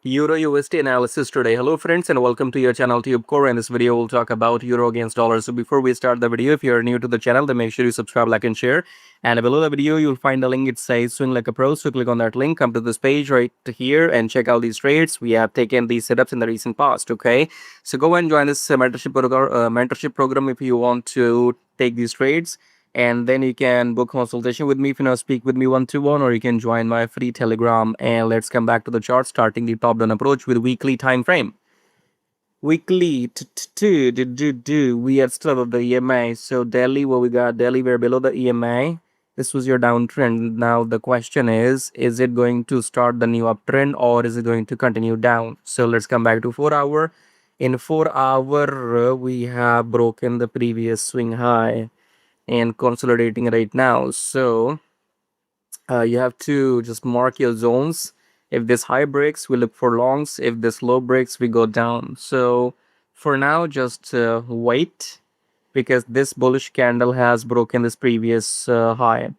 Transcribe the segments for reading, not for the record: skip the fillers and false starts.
Euro USD analysis today. Hello friends and welcome to your channel TubeCore. In this video we'll talk about euro against dollar. So before we start the video, if you're new to the channel, then make sure you subscribe, like and share. And below the video you'll find a link. It says swing like a pro. So click on that link, come to this page right here and check out these trades. We have taken these setups in the recent past. Okay, so go and join this mentorship program if you want to take these trades. And then you can book consultation with me if you want to speak with me one-to-one, or you can join my free Telegram. And let's come back to the chart, starting the top-down approach with weekly time frame. Weekly, we are still above the EMA. So Delhi, what we got? Delhi, we're below the EMA. This was your downtrend. Now the question is it going to start the new uptrend or is it going to continue down? So let's come back to 4 hour. In 4 hour, we have broken the previous swing high and consolidating right now. So you have to just mark your zones. If this high breaks, we look for longs. If this low breaks, we go down. So for now, just wait, because this bullish candle has broken this previous high.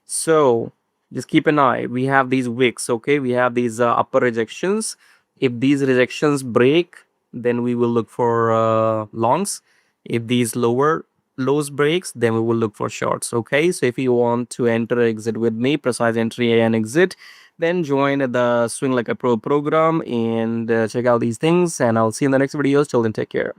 So just keep an eye. We have these wicks. Okay, we have these upper rejections. If these rejections break, then we will look for longs. If these lows breaks, then we will look for shorts. Okay, so if you want to enter exit with me, precise entry and exit, then join the Swing Like a Pro program and check out these things, and I'll see you in the next videos. Till then, take care.